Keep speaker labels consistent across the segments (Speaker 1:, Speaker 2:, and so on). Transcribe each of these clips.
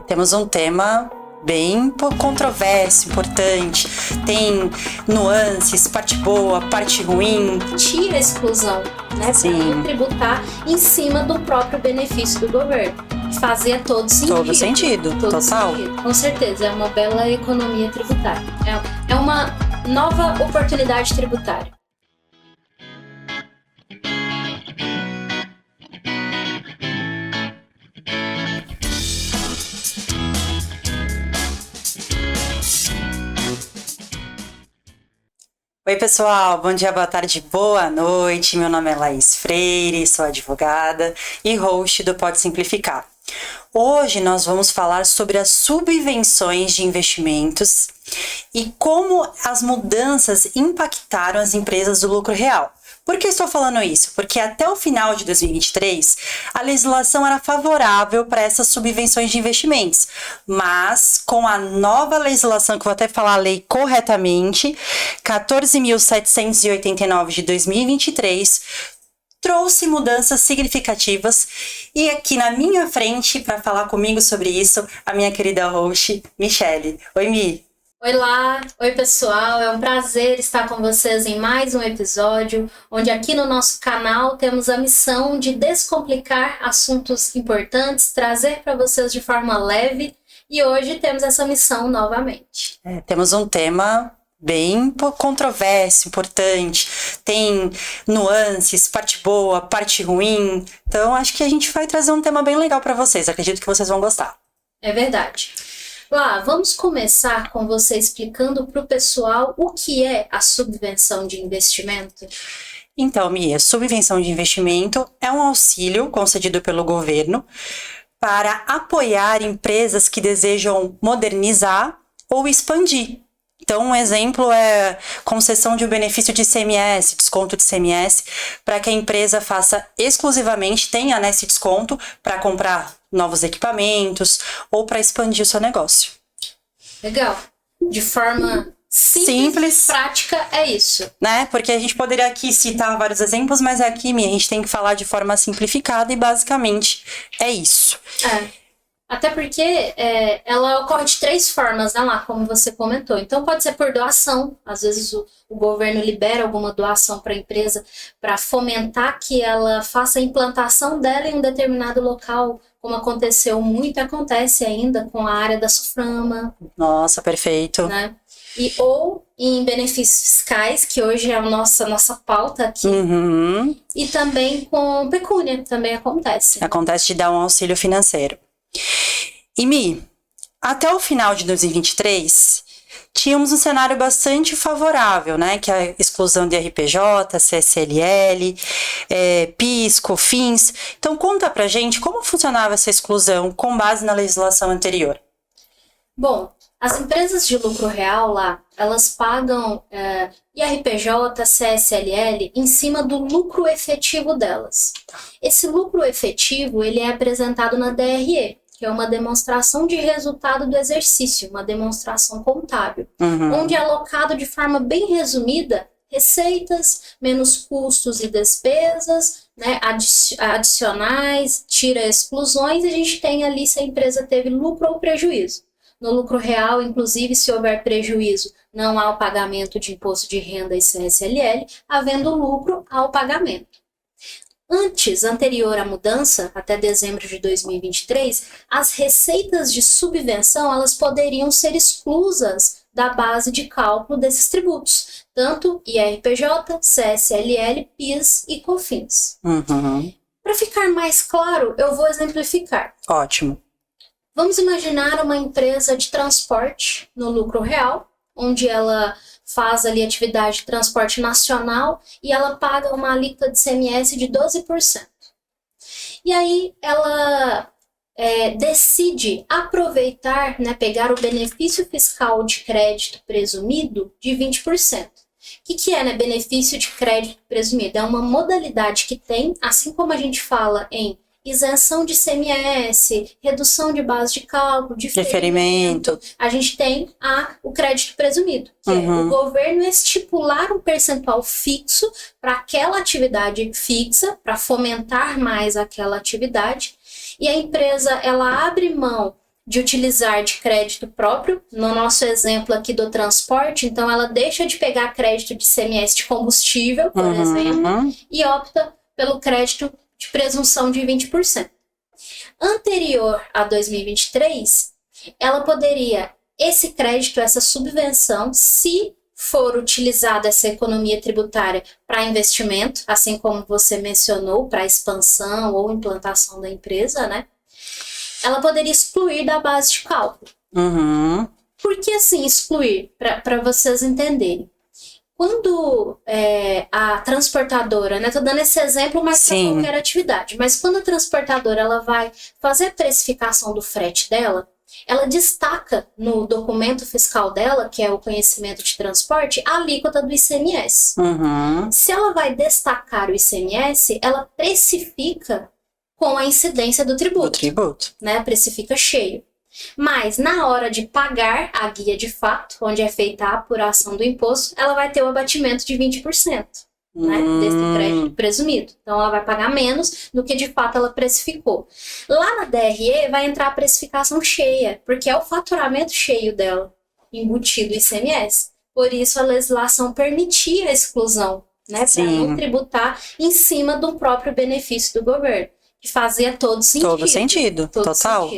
Speaker 1: Temos um tema bem controverso, importante. Tem nuances, parte boa, parte ruim.
Speaker 2: Tira a exclusão, né? Para não tributar em cima do próprio benefício do governo. Fazia todo sentido.
Speaker 1: Todo sentido, total.
Speaker 2: Sentido. Com certeza, é uma bela economia tributária. É uma nova oportunidade tributária.
Speaker 1: Oi pessoal, bom dia, boa tarde, boa noite. Meu nome é Laís Freire, sou advogada e host do Pode Simplificar. Hoje nós vamos falar sobre as subvenções de investimentos e como as mudanças impactaram as empresas do lucro real. Por que estou falando isso? Porque até o final de 2023, a legislação era favorável para essas subvenções de investimentos, mas com a nova legislação, que eu vou até falar a lei corretamente, 14.789 de 2023, trouxe mudanças significativas. E aqui na minha frente, para falar comigo sobre isso, a minha querida host, Michele. Oi, Mi.
Speaker 2: Oi lá, oi pessoal, é um prazer estar com vocês em mais um episódio, onde aqui no nosso canal temos a missão de descomplicar assuntos importantes, trazer para vocês de forma leve, e hoje temos essa missão novamente.
Speaker 1: Temos um tema bem controverso, importante, tem nuances, parte boa, parte ruim, então acho que a gente vai trazer um tema bem legal para vocês, acredito que vocês vão gostar.
Speaker 2: É verdade. Lá, vamos começar com você explicando para o pessoal o que é a subvenção de investimento?
Speaker 1: Então, Mia, subvenção de investimento é um auxílio concedido pelo governo para apoiar empresas que desejam modernizar ou expandir. Então, um exemplo é concessão de um benefício de ICMS, desconto de ICMS, para que a empresa faça exclusivamente, tenha esse desconto para comprar novos equipamentos ou para expandir o seu negócio.
Speaker 2: Legal. De forma simples, prática, é isso.
Speaker 1: Né? Porque a gente poderia aqui citar vários exemplos, mas aqui, a gente tem que falar de forma simplificada e basicamente é isso.
Speaker 2: Até porque ela ocorre de 3 formas, né, lá, como você comentou. Então pode ser por doação, às vezes o governo libera alguma doação para a empresa para fomentar que ela faça a implantação dela em um determinado local, como acontece ainda com a área da SUFRAMA.
Speaker 1: Nossa, perfeito.
Speaker 2: Né? Ou em benefícios fiscais, que hoje é a nossa pauta aqui.
Speaker 1: Uhum.
Speaker 2: E também com pecúnia, também acontece.
Speaker 1: Acontece de dar um auxílio financeiro. E Mi, até o final de 2023, tínhamos um cenário bastante favorável, né? Que é a exclusão de RPJ, CSLL, PIS, COFINS. Então conta pra gente como funcionava essa exclusão com base na legislação anterior.
Speaker 2: Bom, as empresas de lucro real lá, elas pagam IRPJ, CSLL em cima do lucro efetivo delas. Esse lucro efetivo, ele é apresentado na DRE, que é uma demonstração de resultado do exercício, uma demonstração contábil, onde é alocado de forma bem resumida receitas, menos custos e despesas, né, adicionais, tira exclusões, e a gente tem ali se a empresa teve lucro ou prejuízo. No lucro real, inclusive, se houver prejuízo, não há o pagamento de imposto de renda e CSLL, havendo lucro, há o pagamento. Anterior à mudança, até dezembro de 2023, as receitas de subvenção elas poderiam ser exclusas da base de cálculo desses tributos, tanto IRPJ, CSLL, PIS e COFINS. Para ficar mais claro, eu vou exemplificar.
Speaker 1: Ótimo.
Speaker 2: Vamos imaginar uma empresa de transporte no lucro real, onde ela faz ali atividade de transporte nacional e ela paga uma alíquota de ICMS de 12%. E aí ela decide aproveitar, né, pegar o benefício fiscal de crédito presumido de 20%. O que é, né, benefício de crédito presumido? É uma modalidade que tem, assim como a gente fala em isenção de ICMS, redução de base de cálculo, diferimento. A gente tem o crédito presumido, que é o governo estipular um percentual fixo para aquela atividade fixa, para fomentar mais aquela atividade, e a empresa ela abre mão de utilizar de crédito próprio, no nosso exemplo aqui do transporte, então ela deixa de pegar crédito de ICMS de combustível, por exemplo, e opta pelo crédito de presunção de 20%. Anterior a 2023, ela poderia, esse crédito, essa subvenção, se for utilizada essa economia tributária para investimento, assim como você mencionou, para expansão ou implantação da empresa, né? Ela poderia excluir da base de cálculo. Por que assim excluir? Para vocês entenderem. Quando a transportadora, né? Tô dando esse exemplo, mas para qualquer atividade. Mas quando a transportadora ela vai fazer a precificação do frete dela, ela destaca no documento fiscal dela, que é o conhecimento de transporte, a alíquota do ICMS. Se ela vai destacar o ICMS, ela precifica com a incidência do tributo. Né? Precifica cheio. Mas, na hora de pagar a guia de fato, onde é feita a apuração do imposto, ela vai ter o abatimento de 20%, né? Desse crédito presumido. Então, ela vai pagar menos do que de fato ela precificou. Lá na DRE vai entrar a precificação cheia, porque é o faturamento cheio dela, embutido o ICMS. Por isso, a legislação permitia a exclusão, né? Para não tributar em cima do próprio benefício do governo. Que fazia todo sentido.
Speaker 1: Todo sentido, total.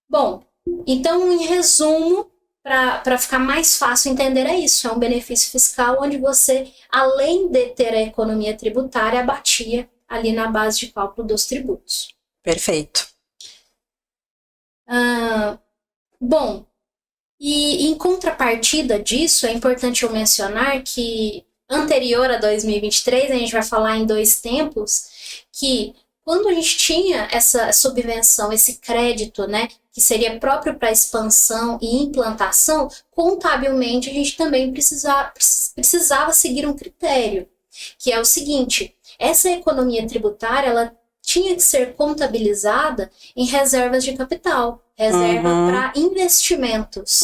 Speaker 2: Bom, então, em resumo, para ficar mais fácil entender, é isso. É um benefício fiscal onde você, além de ter a economia tributária, abatia ali na base de cálculo dos tributos.
Speaker 1: Perfeito.
Speaker 2: Bom, e em contrapartida disso, é importante eu mencionar que, anterior a 2023, a gente vai falar em 2 tempos, que quando a gente tinha essa subvenção, esse crédito, né, que seria próprio para expansão e implantação, contabilmente a gente também precisava seguir um critério, que é o seguinte: essa economia tributária ela tinha que ser contabilizada em reservas de capital, reserva para investimentos,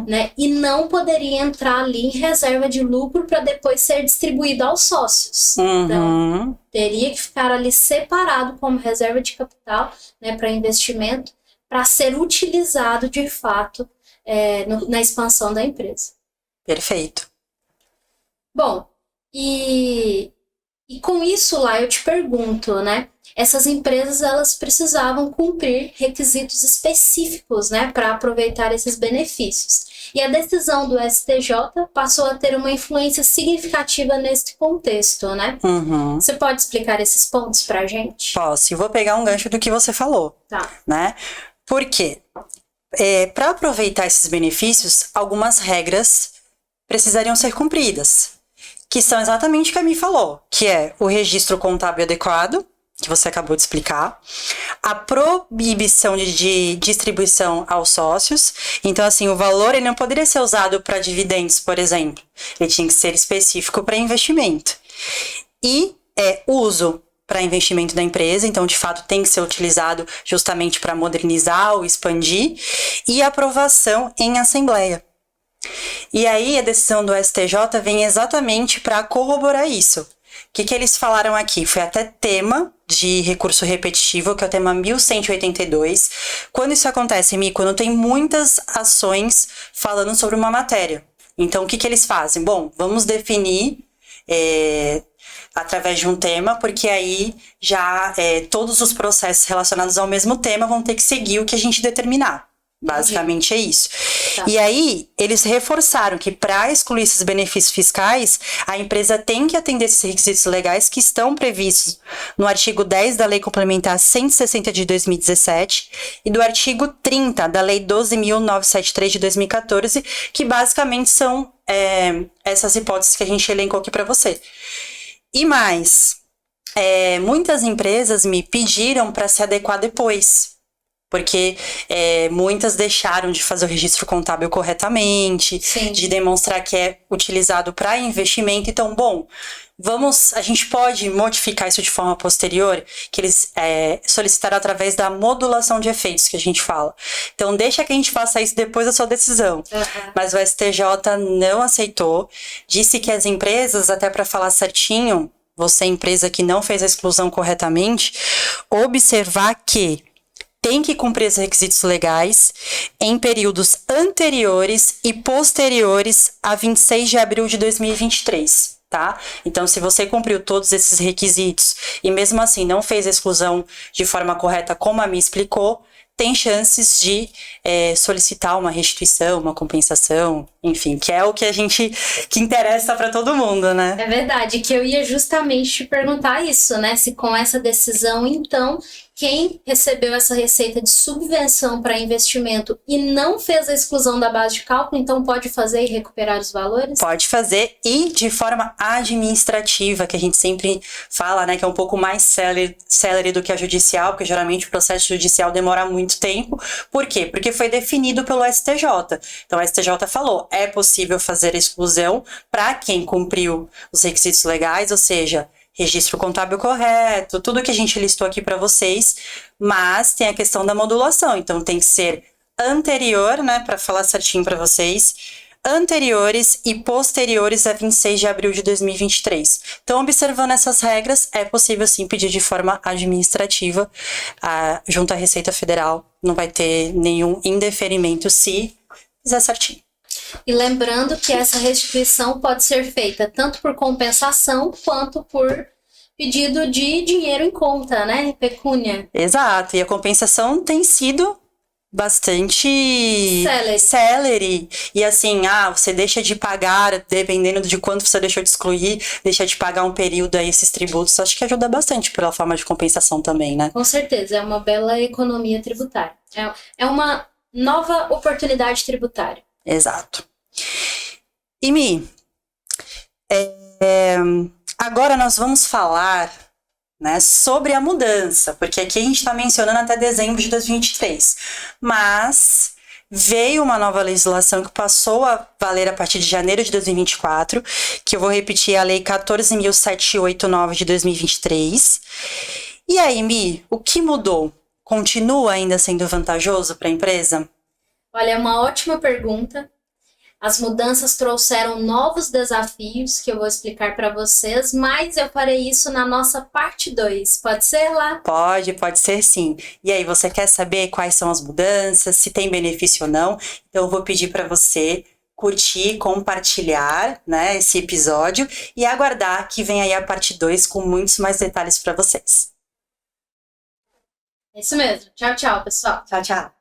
Speaker 2: né? E não poderia entrar ali em reserva de lucro para depois ser distribuído aos sócios. Então, teria que ficar ali separado como reserva de capital, né, para investimento, para ser utilizado de fato na expansão da empresa.
Speaker 1: Perfeito.
Speaker 2: Bom, e com isso lá eu te pergunto, né? Essas empresas elas precisavam cumprir requisitos específicos, né, para aproveitar esses benefícios. E a decisão do STJ passou a ter uma influência significativa neste contexto, né? Você pode explicar esses pontos para a gente?
Speaker 1: Posso. Eu vou pegar um gancho do que você falou.
Speaker 2: Tá.
Speaker 1: Né? Por quê? Para aproveitar esses benefícios, algumas regras precisariam ser cumpridas, que são exatamente o que a Mi falou, que é o registro contábil adequado, que você acabou de explicar, a proibição de distribuição aos sócios. Então, assim, o valor ele não poderia ser usado para dividendos, por exemplo. Ele tinha que ser específico para investimento. E uso para investimento da empresa, então, de fato, tem que ser utilizado justamente para modernizar ou expandir. E aprovação em assembleia. E aí, a decisão do STJ vem exatamente para corroborar isso. O que eles falaram aqui? Foi até tema de recurso repetitivo, que é o tema 1182. Quando isso acontece, Mi, quando tem muitas ações falando sobre uma matéria. Então, o que eles fazem? Bom, vamos definir através de um tema, porque aí já todos os processos relacionados ao mesmo tema vão ter que seguir o que a gente determinar. Basicamente é isso. Tá. E aí, eles reforçaram que para excluir esses benefícios fiscais, a empresa tem que atender esses requisitos legais que estão previstos no artigo 10 da Lei Complementar 160 de 2017 e do artigo 30 da Lei 12.973 de 2014, que basicamente são essas hipóteses que a gente elencou aqui para você. E mais, muitas empresas me pediram para se adequar depois. Porque muitas deixaram de fazer o registro contábil corretamente,
Speaker 2: Sim.
Speaker 1: de demonstrar que é utilizado para investimento. Então, bom, a gente pode modificar isso de forma posterior, que eles solicitaram através da modulação de efeitos, que a gente fala. Então, deixa que a gente faça isso depois da sua decisão. Mas o STJ não aceitou, disse que as empresas, até para falar certinho, você empresa que não fez a exclusão corretamente, observar que tem que cumprir os requisitos legais em períodos anteriores e posteriores a 26 de abril de 2023. Tá? Então, se você cumpriu todos esses requisitos e mesmo assim não fez a exclusão de forma correta, como a Mi explicou, tem chances de solicitar uma restituição, uma compensação, enfim, que é o que que interessa para todo mundo, né?
Speaker 2: É verdade, que eu ia justamente te perguntar isso, né? Se com essa decisão, então, quem recebeu essa receita de subvenção para investimento e não fez a exclusão da base de cálculo, então pode fazer e recuperar os valores?
Speaker 1: Pode fazer e de forma administrativa, que a gente sempre fala, né, que é um pouco mais célere do que a judicial, porque geralmente o processo judicial demora muito tempo. Por quê? Porque foi definido pelo STJ. Então, o STJ falou, é possível fazer a exclusão para quem cumpriu os requisitos legais, ou seja, registro contábil correto, tudo que a gente listou aqui para vocês, mas tem a questão da modulação, então tem que ser anterior, né, para falar certinho para vocês, anteriores e posteriores a 26 de abril de 2023. Então, observando essas regras, é possível sim pedir de forma administrativa junto à Receita Federal, não vai ter nenhum indeferimento se fizer certinho.
Speaker 2: E lembrando que essa restituição pode ser feita tanto por compensação quanto por pedido de dinheiro em conta, né? Pecúnia.
Speaker 1: Exato, e a compensação tem sido bastante célere. E assim, você deixa de pagar, dependendo de quanto você deixou de excluir, deixa de pagar um período aí esses tributos. Acho que ajuda bastante pela forma de compensação também, né?
Speaker 2: Com certeza, é uma bela economia tributária. É uma nova oportunidade tributária.
Speaker 1: Exato. E Mi, agora nós vamos falar, né, sobre a mudança, porque aqui a gente está mencionando até dezembro de 2023, mas veio uma nova legislação que passou a valer a partir de janeiro de 2024, que eu vou repetir, a Lei 14.789 de 2023. E aí, Mi, o que mudou? Continua ainda sendo vantajoso para a empresa?
Speaker 2: Olha, é uma ótima pergunta. As mudanças trouxeram novos desafios que eu vou explicar para vocês, mas eu farei isso na nossa parte 2. Pode ser lá?
Speaker 1: Pode ser sim. E aí, você quer saber quais são as mudanças, se tem benefício ou não? Então, eu vou pedir para você curtir, compartilhar, né, esse episódio e aguardar que vem aí a parte 2 com muitos mais detalhes para vocês.
Speaker 2: É isso mesmo. Tchau, tchau, pessoal.
Speaker 1: Tchau, tchau.